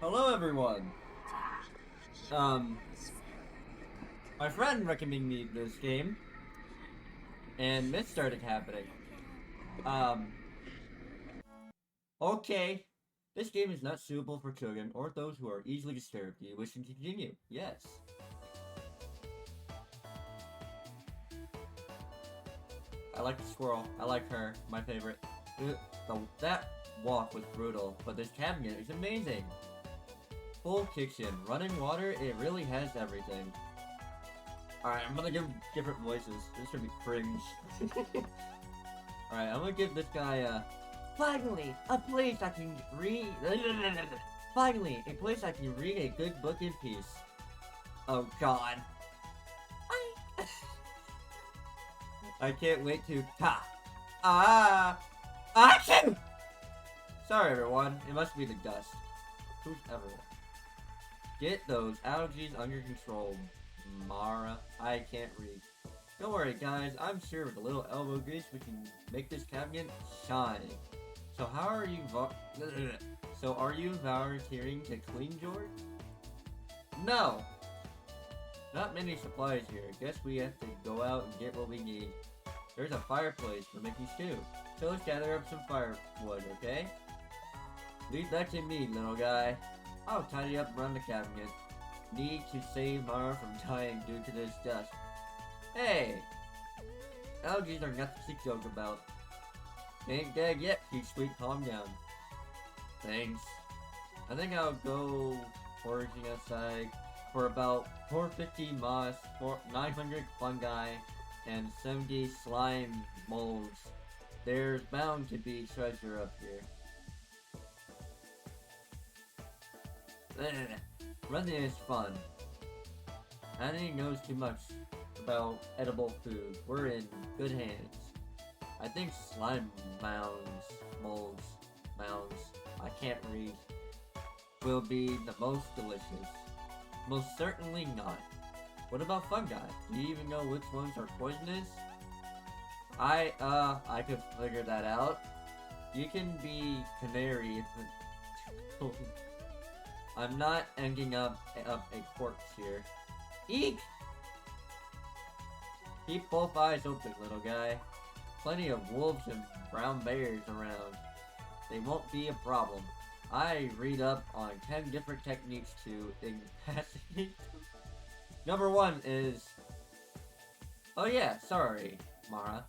Hello, everyone. Um, my friend recommended me this game, and myths started happening. Um, okay. This game is not suitable for children or those who are easily disturbed. Do you wish to continue? Yes. I like the squirrel. I like her. My favorite. That walk was brutal, but this cabinet is amazing. Full kitchen, running water, it really has everything. Alright, I'm gonna give different voices. This should be cringe. Alright, I'm gonna give this guy a... Finally, a place I can read... Finally, a place I can read a good book in peace. Oh god. I can't wait to... Ta! Ah! Achoo! Sorry everyone, it must be the dust. Who's everyone? Get those allergies under control, Mara. I can't read. Don't worry, guys. I'm sure with a little elbow grease, we can make this cabinet shine. So how are you So are you volunteering to clean, George? No! Not many supplies here. Guess we have to go out and get what we need. There's a fireplace for making stew. So let's gather up some firewood, okay? Leave that to me, little guy. I'll tidy up around the cabinet. Need to save Mara from dying due to this dust. Hey! Allergies are nothing to joke about. Ain't dead yet, Peach Sweet, calm down. Thanks. I think I'll go foraging outside for about 450 moss, 900 fungi, and 70 slime molds. There's bound to be treasure up here. Running is fun. Annie knows too much about edible food. We're in good hands. I think slime molds, I can't read, will be the most delicious. Most certainly not. What about fungi? Do you even know which ones are poisonous? I could figure that out. You can be canary if I'm not ending up a corpse here. Eek! Keep both eyes open, little guy. Plenty of wolves and brown bears around. They won't be a problem. I read up on 10 different techniques to incapacitate. Number 1 is... Oh yeah, sorry, Mara.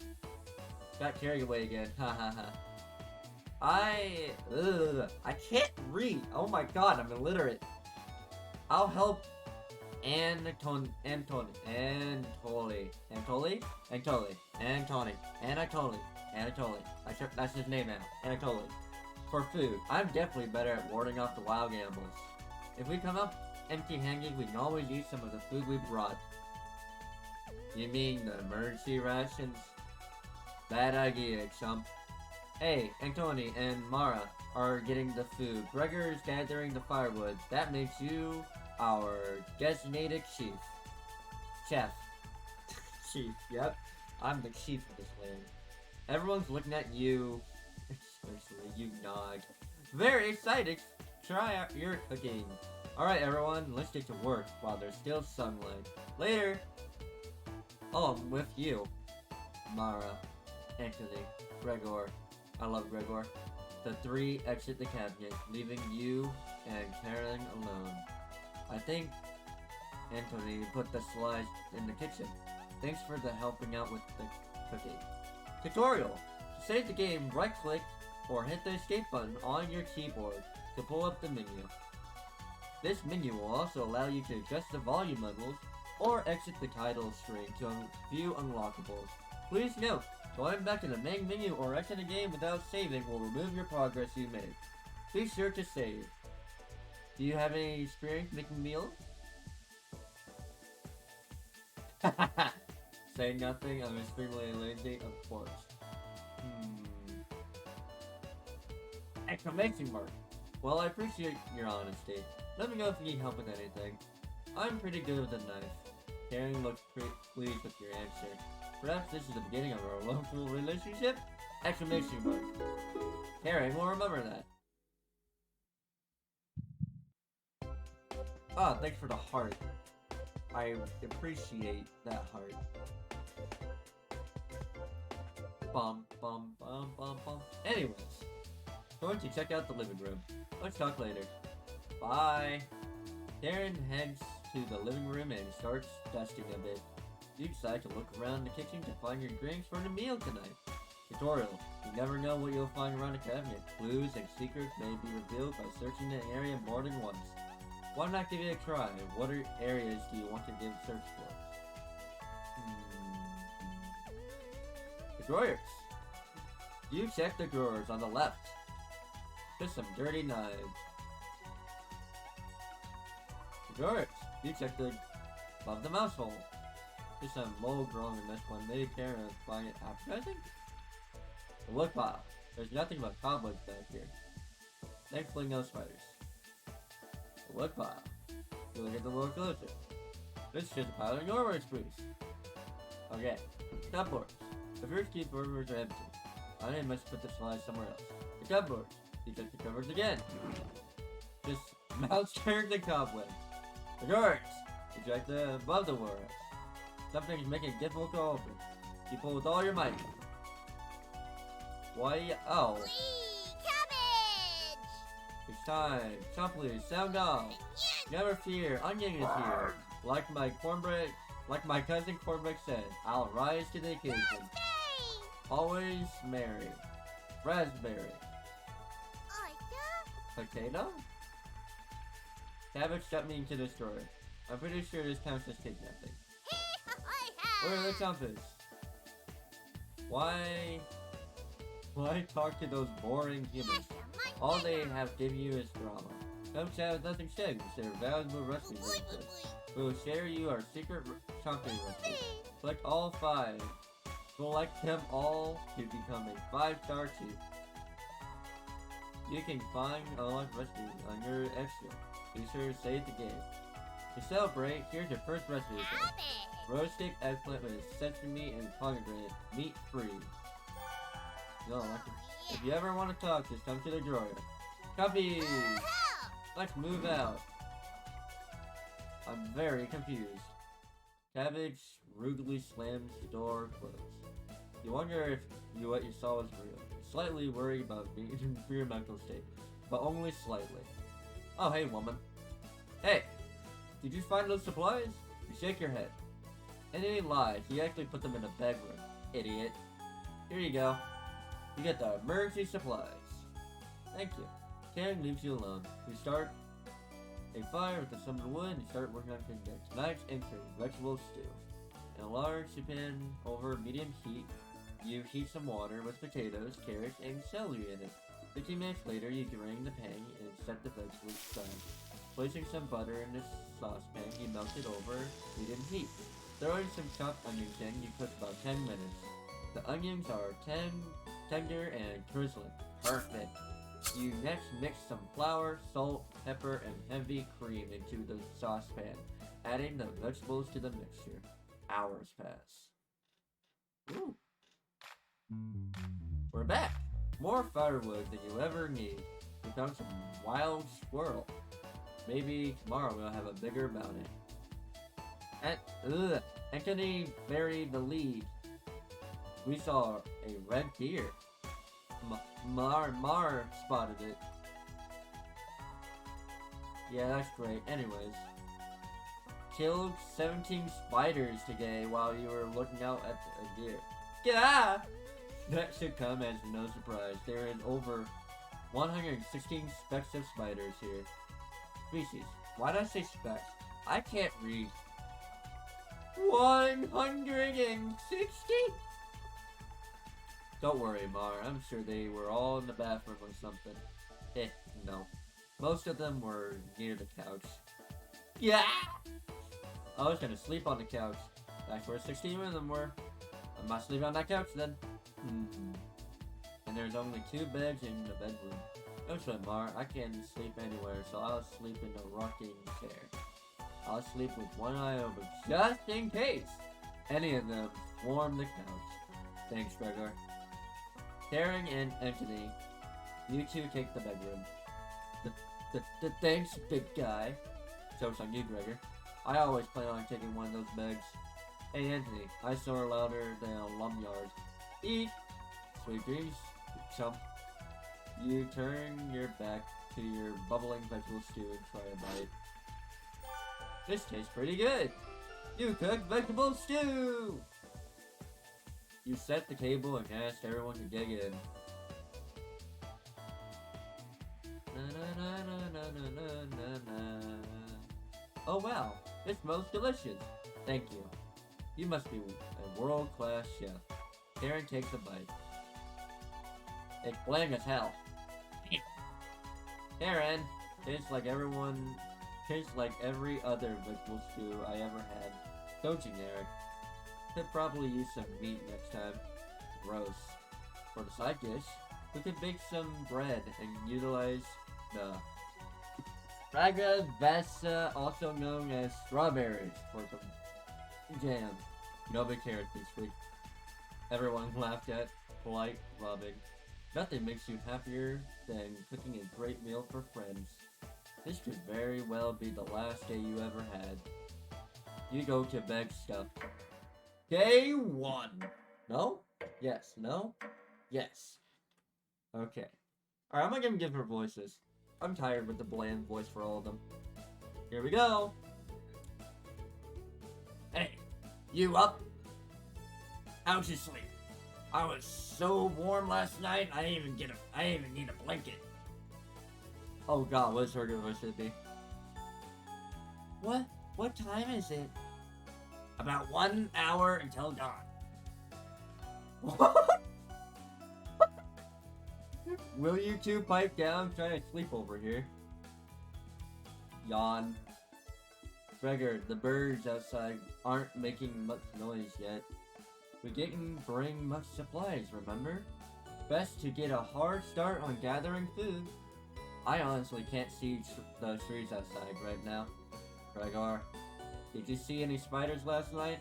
Got carried away again, ha ha ha. I can't read. Oh my god, I'm illiterate. I'll help Anatoly. That's his name now. Anatoly. For food, I'm definitely better at warding off the wild animals. If we come up empty-handed, we can always eat some of the food we brought. You mean the emergency rations? Bad idea, chump. Hey, Antony and Mara are getting the food. Gregor is gathering the firewood. That makes you our designated chief. Chef. Chief, yep. I'm the chief of this land. Everyone's looking at you. Especially you, Nog. Very excited to try out your cooking. Alright, everyone, let's get to work while there's still sunlight. Later! Oh, I'm with you. Mara, Antony, Gregor. I love Gregor. The three exit the cabinet, leaving you and Karen alone. I think Antony put the slides in the kitchen. Thanks for the helping out with the cooking. Tutorial! To save the game, right-click or hit the escape button on your keyboard to pull up the menu. This menu will also allow you to adjust the volume levels or exit the title screen to view unlockables. Please note, going back to the main menu or exit a game without saving will remove your progress you made. Be sure to save. Do you have any experience making meals? Say nothing, I'm extremely lazy, of course. Exclamation mark. Well, I appreciate your honesty. Let me know if you need help with anything. I'm pretty good with a knife. Karen looks pretty pleased with your answer. Perhaps this is the beginning of our wonderful relationship? Exclamation mark. Karen will remember that. Ah, thanks for the heart. I appreciate that heart. Bum, bum, bum, bum, bum. Anyways, going to check out the living room. Let's talk later. Bye. Karen heads to the living room and starts dusting a bit. You decide to look around the kitchen to find your ingredients for the meal tonight. Tutorial. You never know what you'll find around a cabinet. Clues and secrets may be revealed by searching the area more than once. Why not give it a try? What areas do you want to give a search for? The drawers. You check the drawers on the left. Just some dirty knives. The drawers. You check the above the mouse hole. Just some mold growing in this one. Maybe Karen find it appetizing? The wood pile. There's nothing but cobwebs back here. Thankfully, no spiders. The wood pile. You look at the little closer. This is just a pile of Norway spruce. Okay. Cupboards. The first key cupboards are empty. I must put the supplies somewhere else. The cupboards. You check the cupboards again. Just mouse turns the cobwebs. The drawers. You check the above the drawers. Something's making it difficult to open. You pull with all your might. Why? Oh. Cabbage! It's time. Chop please. Sound off. Never fear. Onion is here. Like my cousin Cornbread said, I'll rise to the occasion. Always merry. Raspberry. Potato? Cabbage shut me into this drawer. I'm pretty sure this counts as kidnapping. Where are the compass? Why talk to those boring humans? All they have given you is drama. Chumps have nothing said. They're valuable recipes. We'll share you our secret chomping recipe. Select all 5. Select them all to become a 5-star chief. You can find unlocked recipes on your extra. Be sure to save the game. To celebrate, here's your first recipe. Roasted eggplant with sesame and pomegranate, meat free. No, if you ever want to talk, just come to the drawer. Copy! Let's move out. I'm very confused. Cabbage rudely slams the door closed. You wonder if what you saw was real. Slightly worried about being in your mental state, but only slightly. Oh, hey, woman. Hey! Did you find those supplies? You shake your head. And then he lies. He actually put them in a bedroom. Idiot. Here you go. You get the emergency supplies. Thank you. Karen leaves you alone. You start a fire with some wood and start working on cooking. Tonight's entry, vegetable stew. In a large pan over medium heat, you heat some water with potatoes, carrots, and celery in it. 15 minutes later, you drain the pan and set the vegetables aside. Placing some butter in the saucepan, you melt it over medium heat. Throwing some chopped onions in, you cook about 10 minutes. The onions are tender and drizzling. Perfect. You next mix some flour, salt, pepper, and heavy cream into the saucepan, adding the vegetables to the mixture. Hours pass. Ooh. We're back! More firewood than you ever need. We found some wild squirrel. Maybe tomorrow we'll have a bigger bounty. Anthony buried the lead. We saw a red deer. Mar spotted it. Yeah, that's great. Anyways. Killed 17 spiders today while you were looking out at a deer. Yeah! That should come as no surprise. There is over 116 specks of spiders here. Species. Why did I say specks? I can't read. 160? Don't worry, Mar. I'm sure they were all in the bathroom or something. No. Most of them were near the couch. Yeah! I was gonna sleep on the couch. That's where 16 of them were. I must sleep on that couch then. And there's only 2 beds in the bedroom. No sweat, Mar. I can sleep anywhere, so I'll sleep in a rocking chair. I'll sleep with one eye open, just in case any of them swarm the couch. Thanks, Gregor. Karen and Anthony, you two take the bedroom. Thanks, big guy. Joke's on you, Gregor. I always plan on taking one of those bags. Hey, Anthony, I snore louder than a lumberyard. Eat! Sweet dreams, chump. You turn your back to your bubbling vegetable stew and try a bite. This tastes pretty good! You cooked vegetable stew! You set the table and asked everyone to dig in. Oh wow, it smells delicious. Thank you. You must be a world-class chef. Karen takes a bite. It's bland as hell. Karen, tastes like every other vegetable stew I ever had. Don't you, Eric? Could probably use some meat next time. Gross. For the side dish, we could bake some bread and utilize the Fraga Vesa, also known as strawberries, for some jam. Nobody cared this week. Everyone laughed at polite Robin. Nothing makes you happier than cooking a great meal for friends. This could very well be the last day you ever had. You go to beg stuff. Day 1. No? Yes. No? Yes. Okay. Alright, I'm not gonna give her voices. I'm tired with the bland voice for all of them. Here we go. Hey, you up? How'd you sleep? I was so warm last night, I didn't even need a blanket. Oh god, what's her voice should be? What time is it? About 1 hour until dawn. What? Will you two pipe down? I'm trying to sleep over here. Yawn. Gregor, the birds outside aren't making much noise yet. We didn't bring much supplies, remember? Best to get a hard start on gathering food. I honestly can't see the trees outside right now. Gregor, did you see any spiders last night?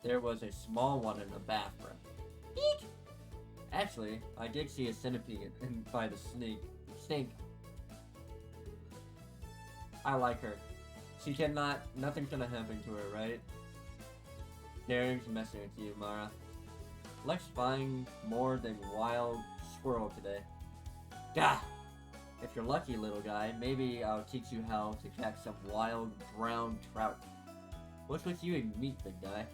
There was a small one in the bathroom. Eek! Actually, I did see a centipede by the snake. I like her. Nothing's gonna happen to her, right? Daring's messing with you, Mara. Let's find more than wild squirrel today. Gah! If you're lucky, little guy, maybe I'll teach you how to catch some wild brown trout. What's with you and meat, big guy?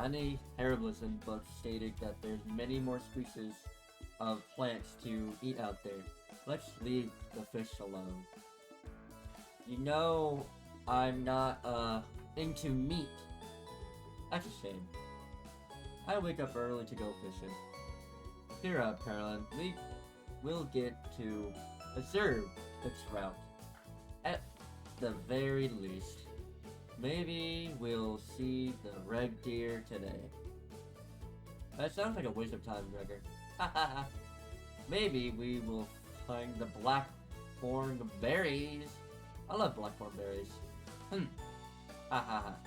Any herbalism book stated that there's many more species of plants to eat out there. Let's leave the fish alone. You know, I'm not, into meat. That's a shame. I wake up early to go fishing. Cheer up, Caroline. We'll get to observe the trout. At the very least. Maybe we'll see the red deer today. That sounds like a waste of time, Gregor. Haha. Maybe we will find the blackthorn berries. I love blackthorn berries. Hahaha.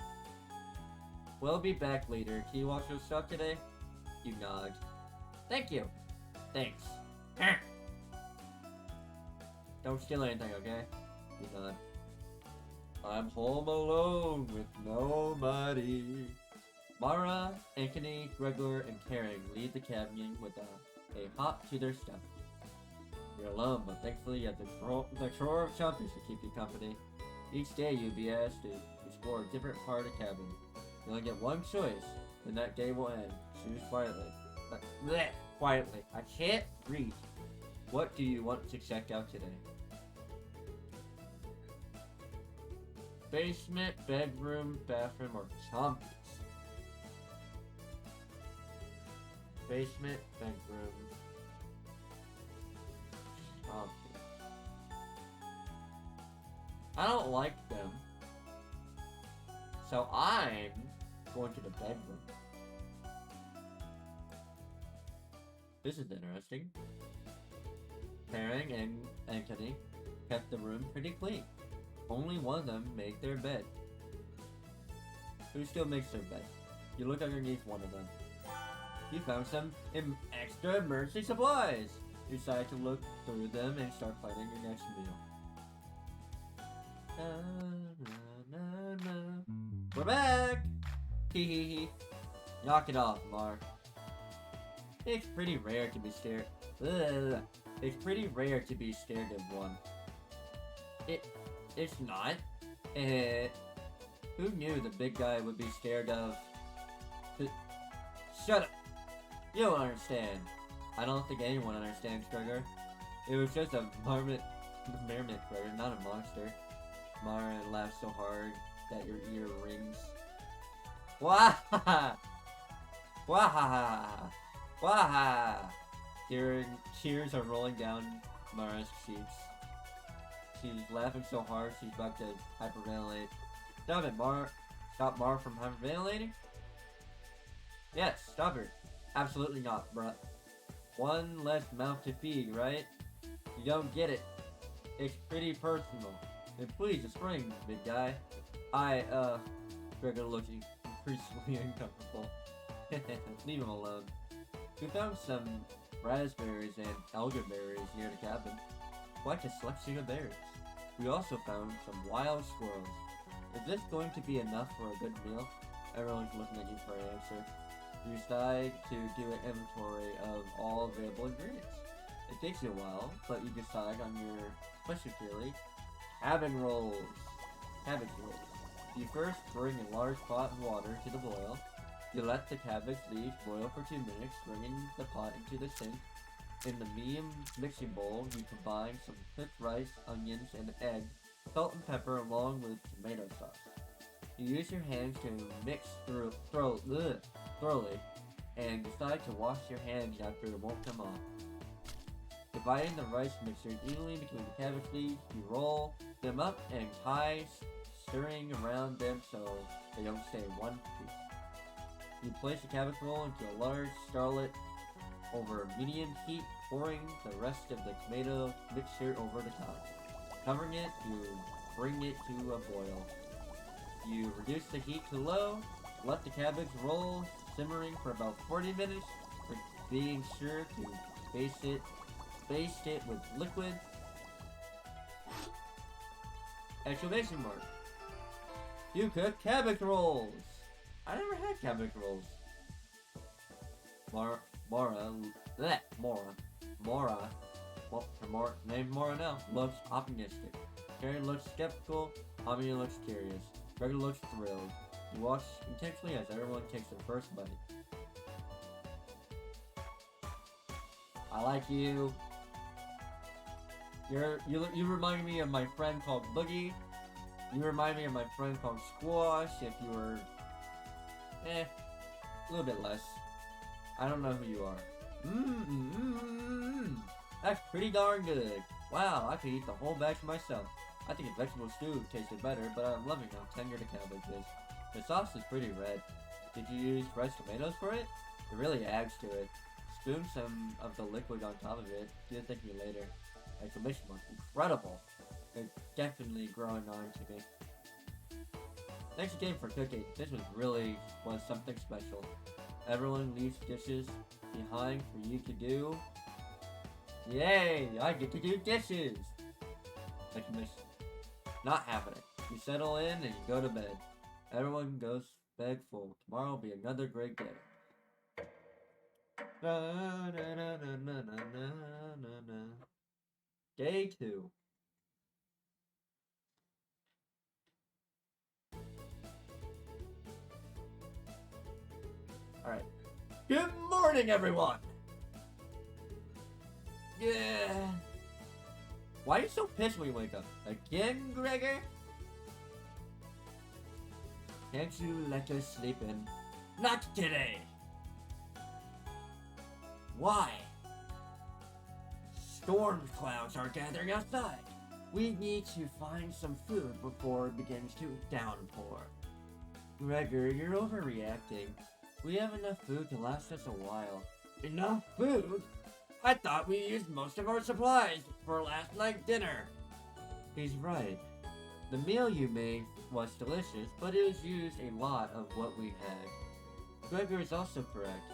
We'll be back later. Can you wash your stuff today? You nod. Thank you. Thanks. Don't steal anything, okay? You nod. I'm home alone with nobody. Mara, Anthony, Gregor, and Karen leave the cabin with a hop to their stomach. You're alone, but thankfully you have the chore of chompies to keep you company. Each day you'll be asked to explore a different part of the cabin. You only get one choice, then that day will end. Choose quietly. Blech, quietly. I can't read. What do you want to check out today? Basement, bedroom, bathroom, or chompies? Basement, bedroom, chompies. I don't like them. So I'm going to the bedroom. This is interesting. Karen and Anthony kept the room pretty clean. Only one of them made their bed. Who still makes their bed? You look underneath one of them. You found some extra emergency supplies. You decide to look through them and start planning your next meal. We're back! Hee hee hee. Knock it off, Mark. It's pretty rare to be scared. Ugh. It's pretty rare to be scared of one. It's not. Who knew the big guy would be scared of? Shut up! You don't understand. I don't think anyone understands, Gregor. It was just a mermaid, Gregor, not a monster. Mara laughed so hard that your ear rings. Wahaha! Wahaha! Wahaha! Tears are rolling down Mara's cheeks. She's laughing so hard she's about to hyperventilate. Stop it, Mara. Stop Mara from hyperventilating? Yes, stop her. Absolutely not, bruh. One less mouth to feed, right? You don't get it. It's pretty personal. And please, a spring, big guy. Gregor looks increasingly uncomfortable. Leave him alone. We found some raspberries and elderberries near the cabin. Quite a selection of berries. We also found some wild squirrels. Is this going to be enough for a good meal? Everyone's looking at you for an answer. You decide to do an inventory of all available ingredients. It takes you a while, but you decide on your specialty, cabin rolls. Cabbage rolls. You first bring a large pot of water to the boil. You let the cabbage leaves boil for 2 minutes, bringing the pot into the sink. In the medium mixing bowl, you combine some cooked rice, onions, and egg, salt and pepper, along with tomato sauce. You use your hands to mix thoroughly, and decide to wash your hands after it won't come off. Dividing the rice mixture evenly between the cabbage leaves, you roll them up and tie, stirring around them so they don't stay in one piece. You place the cabbage roll into a large skillet over medium heat, pouring the rest of the tomato mixture over the top. Covering it, you bring it to a boil. You reduce the heat to low, let the cabbage roll simmering for about 40 minutes, being sure to baste it with liquid. Exclamation mark. You cook cabbage rolls! I never had cabbage rolls. Named Mora now, looks optimistic. Karen looks skeptical, Amina looks curious. Gregor looks thrilled. You watch intensely as everyone takes their first bite. I like you. You remind me of my friend called Boogie. You remind me of my friend called Squash if you were... a little bit less. I don't know who you are. That's pretty darn good. Wow, I could eat the whole batch myself. I think a vegetable stew tasted better, but I'm loving how tender the cabbage is. The sauce is pretty red. Did you use fresh tomatoes for it? It really adds to it. Spoon some of the liquid on top of it. Do thank me later. Exclamation mark. Incredible. They're definitely growing on to me. Thanks again for cooking. This was something special. Everyone leaves dishes behind for you to do. Yay! I get to do dishes! Exclamation. Not happening. You settle in and you go to bed. Everyone goes to bed full. Tomorrow will be another great day. Day 2. Alright. Good morning, everyone! Yeah. Why are you so pissed when you wake up? Again, Gregor? Can't you let us sleep in? Not today! Why? Storm clouds are gathering outside. We need to find some food before it begins to downpour. Gregor, you're overreacting. We have enough food to last us a while. Enough food? I thought we used most of our supplies for last night's dinner. He's right. The meal you made was delicious, but it was used a lot of what we had. Gregor is also correct.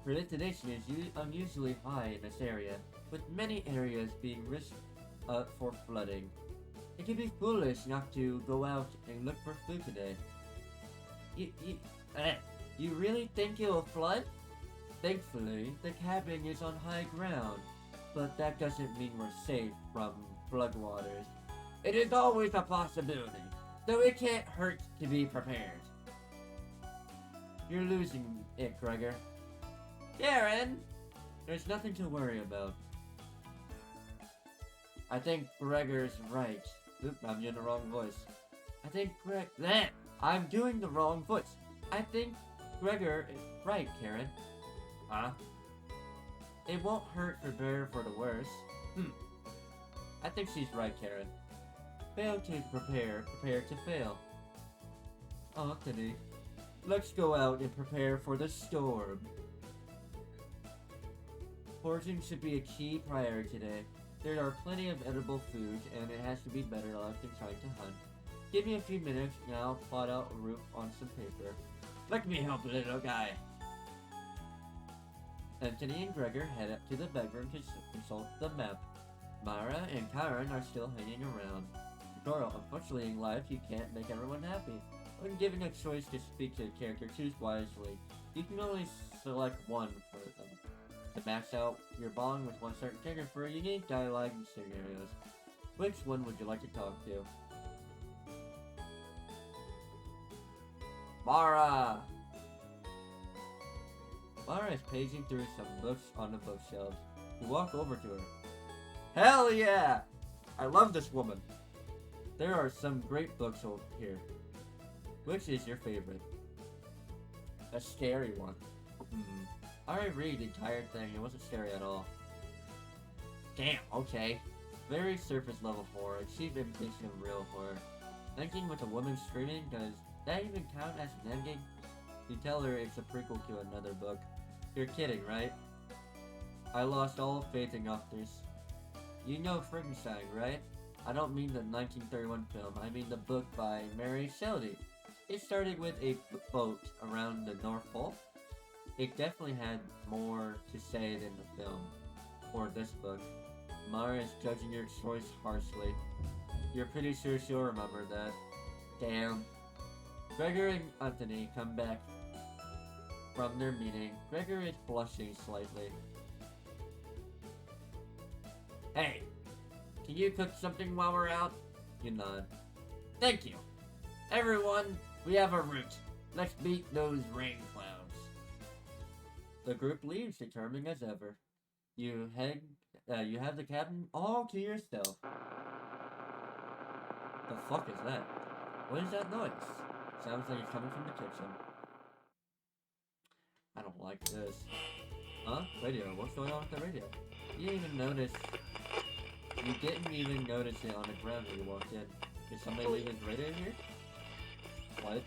Precipitation is unusually high in this area, with many areas being risked for flooding. It can be foolish not to go out and look for food today. You really think it will flood? Thankfully, the cabin is on high ground, but that doesn't mean we're safe from floodwaters. It is always a possibility, though it can't hurt to be prepared. You're losing it, Gregor. Karen! There's nothing to worry about. I think Gregor's right. Oop, I'm doing the wrong voice. I think I'm doing the wrong voice. I think Gregor is right, Karen. Huh? It won't hurt to prepare for the worst. I think she's right, Karen. Fail to prepare to fail. Oh, Anthony. Let's go out and prepare for the storm. Foraging should be a key priority today. There are plenty of edible food, and it has to be better luck than trying to hunt. Give me a few minutes, and I'll plot out a route on some paper. Let me help, little guy. Anthony and Gregor head up to the bedroom to consult the map. Mara and Karen are still hanging around. Doro, unfortunately in life, you can't make everyone happy. When given a choice to speak to a character, choose wisely. You can only select one for them. To max out your bond with one certain character for unique dialogue and scenarios. Which one would you like to talk to? Mara! Mara is paging through some books on the bookshelves. You walk over to her. Hell yeah! I love this woman. There are some great books over here. Which is your favorite? A scary one. I already read the entire thing. It wasn't scary at all. Damn, okay. Very surface level horror. A cheap imitation of real horror. Thinking with a woman screaming, does that even count as an ending? You tell her it's a prequel to another book. You're kidding, right? I lost all faith in authors. You know Frankenstein, right? I don't mean the 1931 film, I mean the book by Mary Shelley. It started with a boat around the North Pole. It definitely had more to say than the film, or this book. Mara is judging your choice harshly. You're pretty sure she'll remember that. Damn. Gregor and Anthony come back from their meeting. Gregor is blushing slightly. Hey, can you cook something while we're out? You nod. Thank you. Everyone, we have a route. Let's beat those rain clouds. The group leaves, determined as ever. You have the cabin all to yourself. The fuck is that? What is that noise? Sounds like it's coming from the kitchen. I don't like this. Huh? Radio. What's going on with the radio? You didn't even notice. You didn't even notice it on the ground when you walked in. Did somebody leave his radio here? What?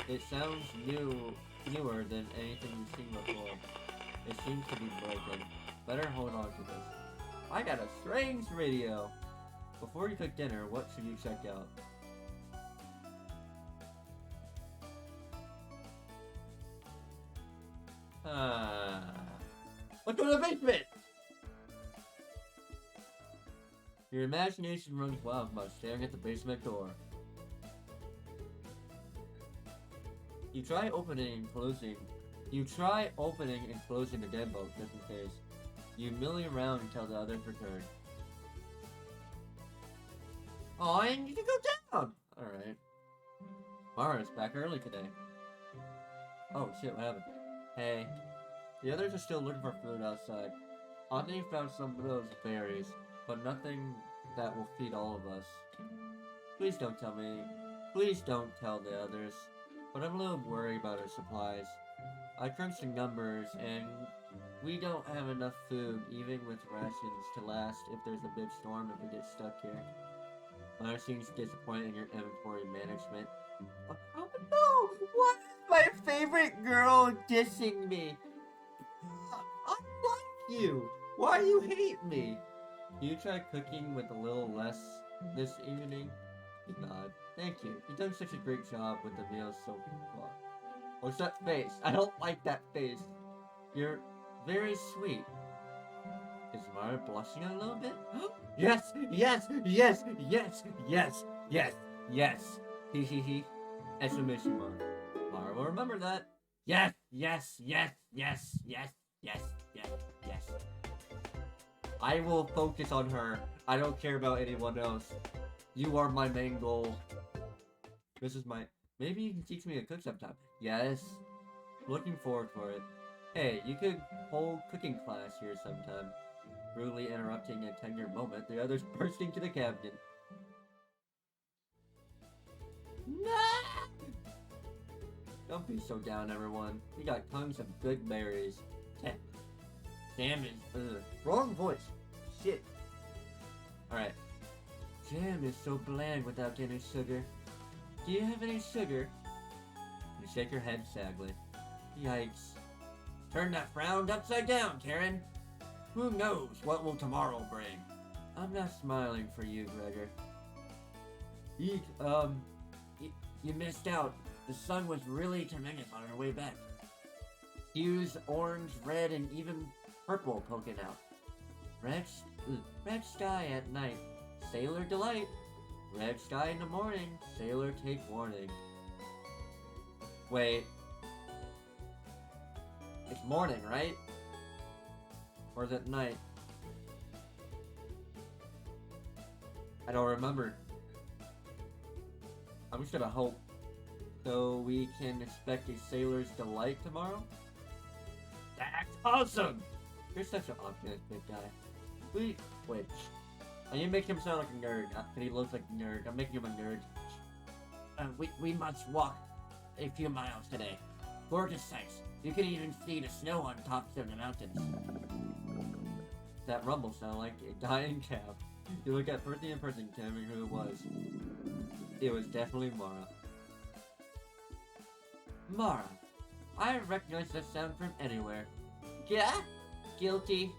It sounds newer than anything you've seen before. It seems to be broken. Better hold on to this. I got a strange radio! Before you cook dinner, what should you check out? Let's go to the basement! Your imagination runs wild by staring at the basement door. You try opening and closing the deadbolt just in case. You milling around until the others return. Oh, I need to go down! Alright. Mara's back early today. Oh shit, what happened? Hey. The others are still looking for food outside. Anthony found some of those berries, but nothing that will feed all of us. Please don't tell me. Please don't tell the others. But I'm a little worried about our supplies. I crunched the numbers, and we don't have enough food, even with rations, to last if there's a big storm if we get stuck here. Mara seems disappointed in your inventory management. Oh no! Why is my favorite girl dissing me? I like you! Why do you hate me? You try cooking with a little less this evening? You nod. Thank you. You've done such a great job with the meals so far. What's that face? I don't like that face. You're very sweet. Is Mara blushing a little bit? Yes, yes, yes, yes, yes, yes, yes. He, he. Exclamation mark. Mara will remember that. Yes, yes, yes, yes, yes, yes, yes, yes. I will focus on her. I don't care about anyone else. You are my main goal. This is my... Maybe you can teach me to cook sometime. Yes. Looking forward for it. Hey, you could hold cooking class here sometime. Rudely interrupting a tender moment, the others bursting to the cabinet. No! Don't be so down, everyone. We got tons of good berries. Damn it. Wrong voice. Shit. Alright. Jam is so bland without any sugar. Do you have any sugar? You shake your head sadly. Yikes. Turn that frown upside down, Karen. Who knows what will tomorrow bring? I'm not smiling for you, Gregor. Eek, you missed out. The sun was really tremendous on our way back. Hues, orange, red, and even purple poking out. Red sky at night. Sailor delight. Red sky in the morning. Sailor take warning. Wait. It's morning, right? Or is it night? I don't remember. I'm just gonna hope. So we can expect a sailor's delight tomorrow? That's awesome! You're such an optimistic guy. Wait. And you make him sound like a nerd. And he looks like a nerd. I'm making him a nerd. We must walk a few miles today. Gorgeous sights. You can even see the snow on tops of the mountains. That rumble sounded like a dying calf. You look at person in person, determining who it was. It was definitely Mara. Mara. I recognize that sound from anywhere. Yeah? Guilty.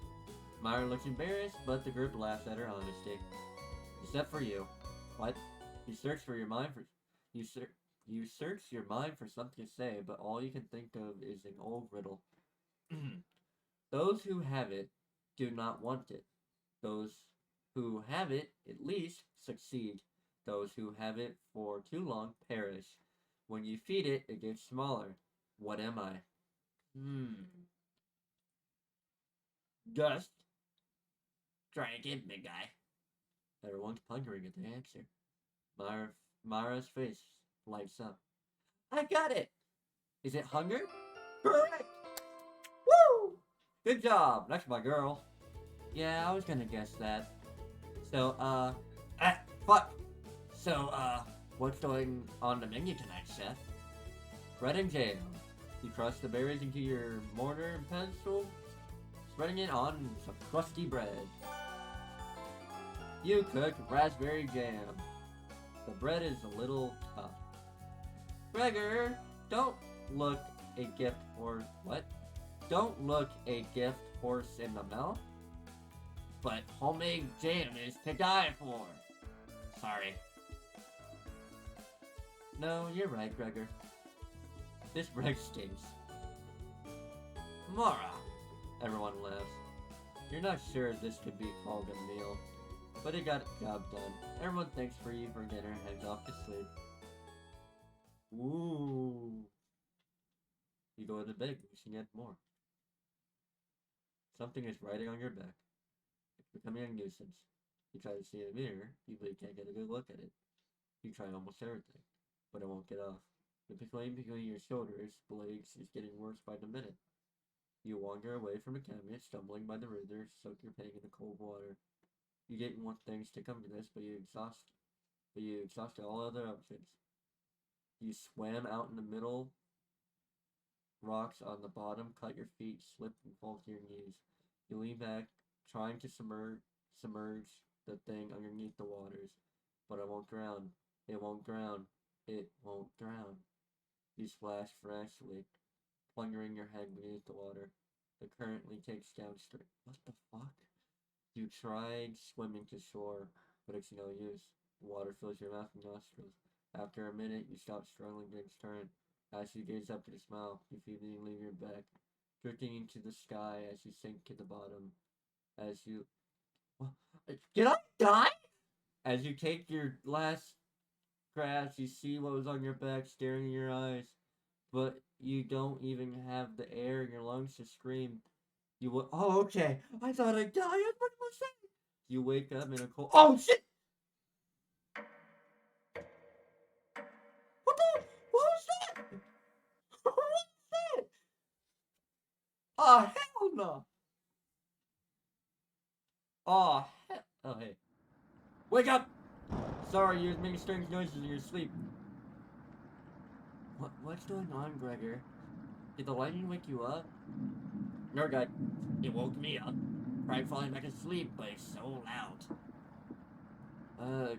Mara looks embarrassed, but the group laughs at her honesty. Except for you. What? You search your mind for something to say, but all you can think of is an old riddle. Those who have it do not want it. Those who have it, at least, succeed. Those who have it for too long perish. When you feed it, it gets smaller. What am I? Dust. Try again, big guy. Everyone's pondering at the answer. Mara's face lights up. I got it! Is it hunger? Correct! Woo! Good job! That's my girl. Yeah, I was gonna guess that. So, fuck! So, what's going on the menu tonight, chef? Bread and jam. You crush the berries into your mortar and pestle, spreading it on some crusty bread. You cook raspberry jam. The bread is a little tough. Gregor, don't look a gift horse. What? Don't look a gift horse in the mouth. But homemade jam is to die for. Sorry. No, you're right, Gregor. This bread stinks. Mara! Everyone laughs. You're not sure this could be called a meal, but it got the job done. Everyone thanks for you for getting our heads off to sleep. Ooh. You go to bed, wishing yet more. Something is riding on your back. It's becoming a nuisance. You try to see in a mirror, you can't get a good look at it. You try almost everything, but it won't get off. The flame between your shoulders blades is getting worse by the minute. You wander away from the cabinet, stumbling by the river, soak your pain in the cold water. You didn't want things to come to this, but you exhausted all other options. You swam out in the middle, rocks on the bottom, cut your feet, slip and fall to your knees. You lean back, trying to submerge the thing underneath the waters, but it won't drown. It won't drown. It won't drown. You splash frantically, plunging your head beneath the water. The current takes downstream. What the fuck? You tried swimming to shore, but it's no use. The water fills your mouth and nostrils. After a minute, you stop struggling against current. As you gaze up to the smile, you feebly lean your back, drifting into the sky as you sink to the bottom. As you... Did I die? As you take your last crash, you see what was on your back staring in your eyes, but you don't even have the air in your lungs to scream. You will. Oh, okay. I thought I died. What was that? You wake up in a cold. Oh shit! What the? What was that? What was that? Oh hell no! Oh hell! Oh hey, wake up! Sorry, you're making strange noises in your sleep. What's going on, Gregor? Did the lightning wake you up? No, God. It woke me up. Tried falling back asleep, but it's so loud.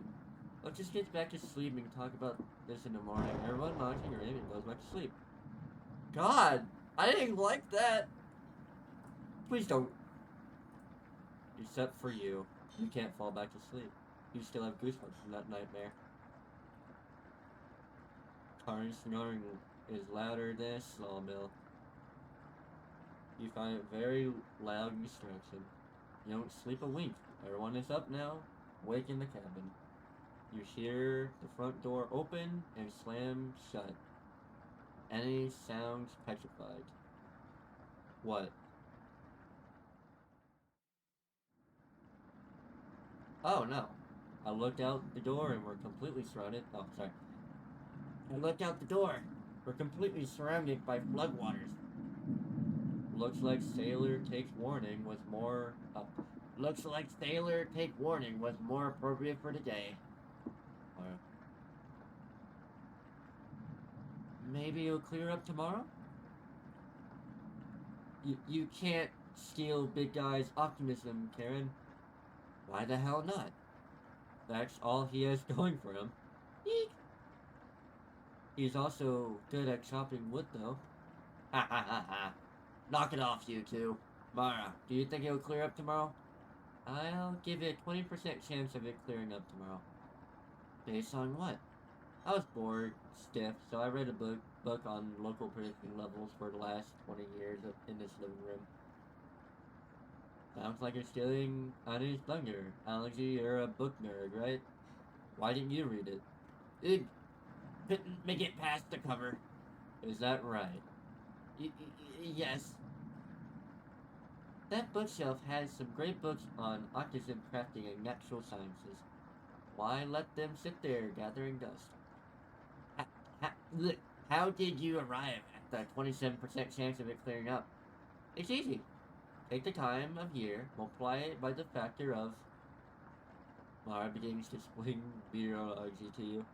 Let's just get back to sleep and talk about this in the morning. Everyone watching your name and goes back to sleep. God, I didn't like that. Please don't. Except for you. You can't fall back to sleep. You still have goosebumps from that nightmare. Tarn's snoring is louder than a sawmill. You find it very loud and distraction. You don't sleep a wink. Everyone is up now. Wake in the cabin. You hear the front door open and slam shut. Any sounds petrified. What? Oh no. I looked out the door and we're completely surrounded. Oh, sorry. I looked out the door. We're completely surrounded by floodwaters. Looks like Sailor takes warning was more. Looks like Sailor take warning was more appropriate for today. Maybe it'll clear up tomorrow? You can't steal Big Guy's optimism, Karen. Why the hell not? That's all he has going for him. Eek. He's also good at chopping wood, though. Ha ha ha ha. Knock it off, you two. Mara, do you think it'll clear up tomorrow? I'll give it a 20% chance of it clearing up tomorrow. Based on what? I was bored, stiff, so I read a book on local predicting levels for the last 20 years in this living room. Sounds like you're stealing Annie's thunder. Alex, you're a book nerd, right? Why didn't you read it? It couldn't make it past the cover. Is that right? Yes. That bookshelf has some great books on autism, crafting, and natural sciences. Why let them sit there gathering dust? How did you arrive at the 27% chance of it clearing up? It's easy. Take the time of year, multiply it by the factor of... Mara begins to explain meteorology to you.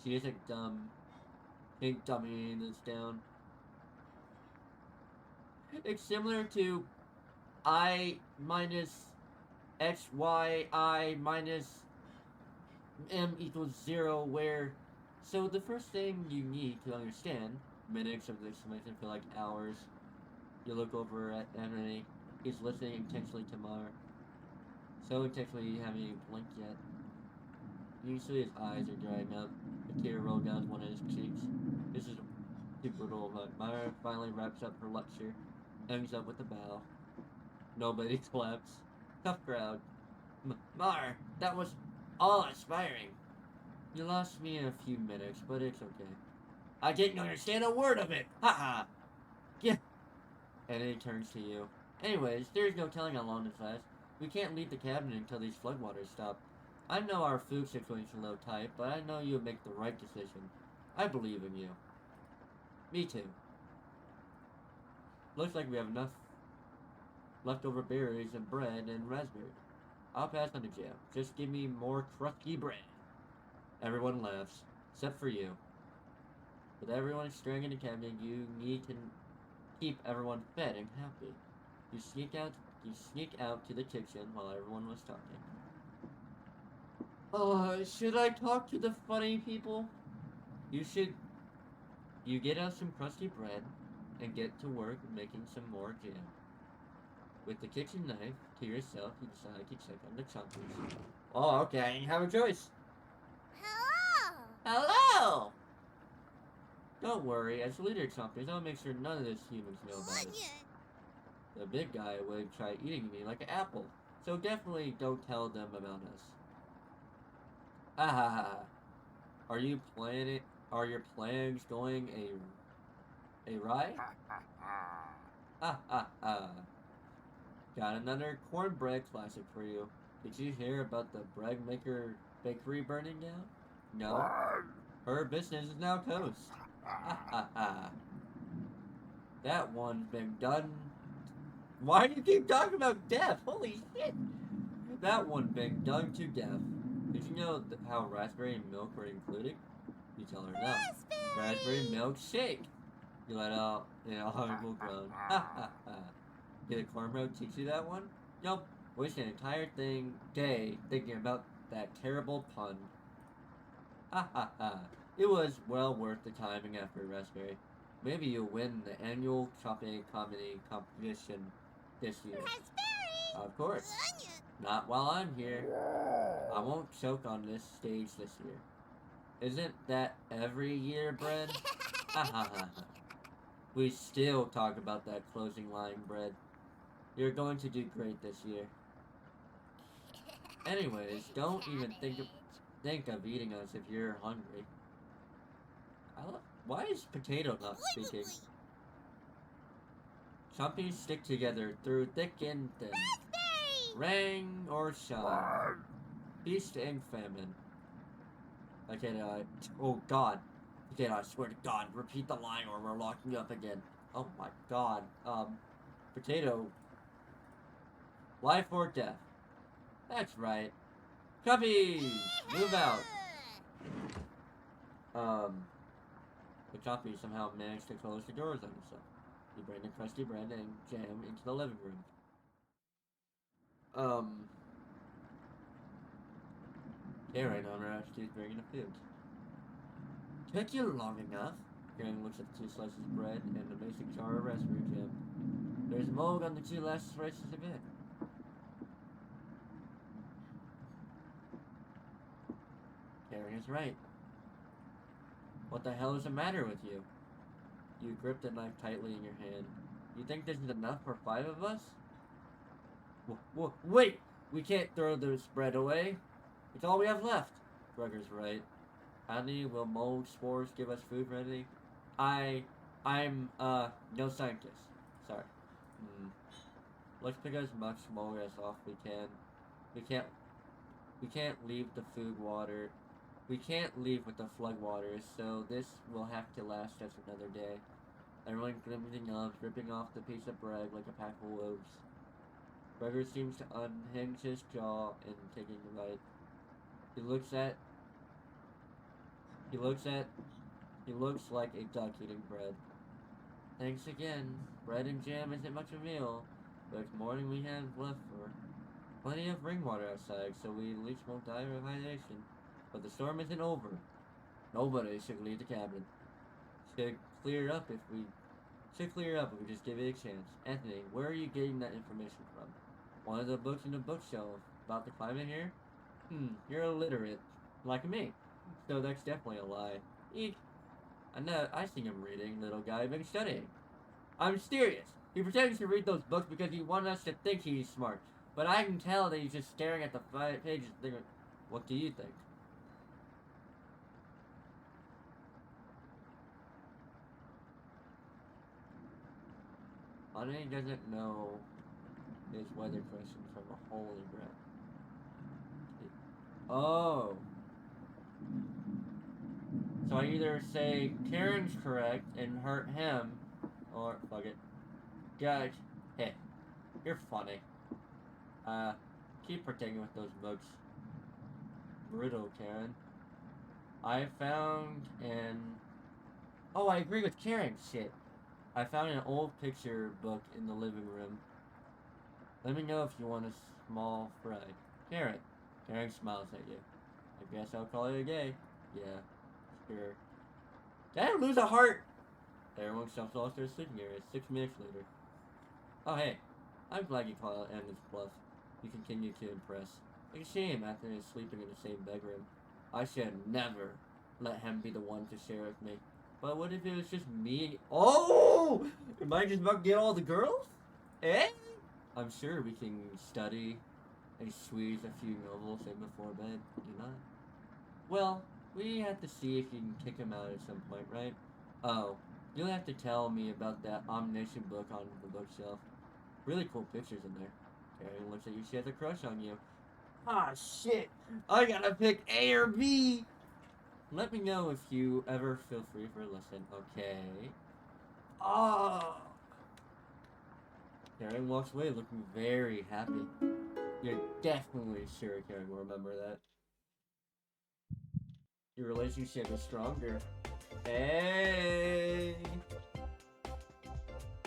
She isn't dumb. Ain't dummying this down. It's similar to I minus XYI minus M equals 0, where... So the first thing you need to understand, minutes of the explanation feel like hours. You look over at Emily. He's listening intensely to Mara. So intensely you haven't even blinked yet. Usually his eyes are drying up. A tear rolled down one of his cheeks. This is too brutal, but Mara finally wraps up her lecture, ends up with a bow. Nobody claps. Tough crowd. Mar, that was awe-inspiring. You lost me in a few minutes, but it's okay. I didn't understand a word of it! Haha! Yeah. And he turns to you. Anyways, there's no telling how long this lasts. We can't leave the cabin until these floodwaters stop. I know our food situation is a little tight, but I know you'll make the right decision. I believe in you. Me too. Looks like we have enough leftover berries and bread and raspberry. I'll pass on the jam. Just give me more crusty bread. Everyone laughs, except for you. With everyone staring in the cabin, you need to keep everyone fed and happy. You sneak out to the kitchen while everyone was talking. Should I talk to the funny people? You should. You get out some crusty bread and get to work making some more jam. With the kitchen knife to yourself, you decide to check on the chunkies. Oh, okay. You have a choice. Hello! Hello! Don't worry, as leader Chompies, I'll make sure none of the humans know about it. Onion. The big guy would try eating me like an apple, so definitely don't tell them about us. Ah ha ha ha. Are you planning? Are your plans going awry? Ah ha ha. Got another cornbread classic for you. Did you hear about the bread maker bakery burning down? No. Her business is now toast. Ha ha ha. That one's been done. Why do you keep talking about death? Holy shit! That one been done to death. Did you know how raspberry milk were included? You tell her no. Raspberry milk shake. You let out an audible groan. Ha ha ha. Did a cornrow teach you that one? Nope. Wasted an entire day thinking about that terrible pun. Ha ha ha. It was well worth the time and effort, Raspberry. Maybe you'll win the annual shopping comedy competition this year. Raspberry. Of course. Onion. Not while I'm here. I won't choke on this stage this year. Isn't that every year, Bread? Ha ha ha ha. We still talk about that closing line, Bread. You're going to do great this year. Anyways, don't even think of eating us if you're hungry. Why is Potato not speaking? Chompies stick together through thick and thin. Rain or shine. Feast and famine. Okay, oh god. Okay, I swear to God, repeat the line or we're locking you up again. Oh my god. Potato. Life or death? That's right. Chompies! Move out. The Chompy somehow managed to close the doors on himself. He bring the crusty bread and jam into the living room. Karen on her she's bringing the food. Took you long enough. Karen looks at the 2 slices of bread and the basic jar of raspberry jam. There's mold on the 2 last slices of it. Karen is right. What the hell is the matter with you? You grip the knife tightly in your hand. You think this is enough for 5 of us? Wait! We can't throw this bread away. It's all we have left. Gregor's right. Honey, will mold spores give us food ready? I'm no scientist. Sorry. Let's pick as much mold as off we can. We can't leave the food water. We can't leave with the flood waters, so this will have to last us another day. Everyone grimacing up, ripping off the piece of bread like a pack of wolves. Gregor seems to unhinge his jaw and taking a bite. He looks like a duck eating bread. Thanks again. Bread and jam isn't much of a meal, but it's more than we have left for. Plenty of rainwater outside, so we at least won't die of hydration. But the storm isn't over. Nobody should leave the cabin. Should clear up if we just give it a chance. Anthony, where are you getting that information from? One of the books in the bookshelf about the climate here? You're illiterate. Like me. So that's definitely a lie. Eek. I know, I see him reading, little guy. I've been studying. I'm serious. He pretends to read those books because he wants us to think he's smart. But I can tell that he's just staring at the 5 pages thinking, what do you think? Honey doesn't know his weather questions from a hole in the ground. Oh. So I either say Karen's correct and hurt him, or fuck it. Guys, hey, you're funny. Keep pretending with those books. Brutal, Karen. I found an... Oh, I agree with Karen, shit. I found an old picture book in the living room. Let me know if you want a small fry. Karen. Karen smiles at you. I guess I'll call you a gay. Yeah, sure. Did I lose a heart? Everyone shuffles off their sleeping area 6 minutes later. Oh hey, I'm glad you called out Anna's bluff. You continue to impress. It's a shame Anthony is sleeping in the same bedroom. I should never let him be the one to share with me. But what if it was just me? Oh! Am I just about to get all the girls? Eh? I'm sure we can study and squeeze a few novels in before bed, you know? Well, we have to see if you can kick him out at some point, right? Oh, you'll have to tell me about that omniscient book on the bookshelf. Really cool pictures in there. Karen looks at you, she has a crush on you. Ah, shit! I gotta pick A or B! Let me know if you ever feel free for a listen, okay? Ah! Karen walks away looking very happy. You're definitely sure Karen will remember that. Your relationship is stronger. Hey!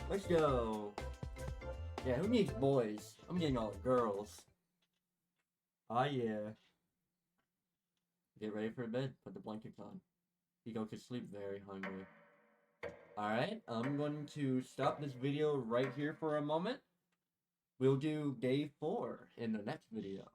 Let's go. Yeah, who needs boys? I'm getting all the girls. Ah, yeah. Get ready for bed. Put the blankets on. You go to sleep very hungry. Alright, I'm going to stop this video right here for a moment. We'll do day 4 in the next video.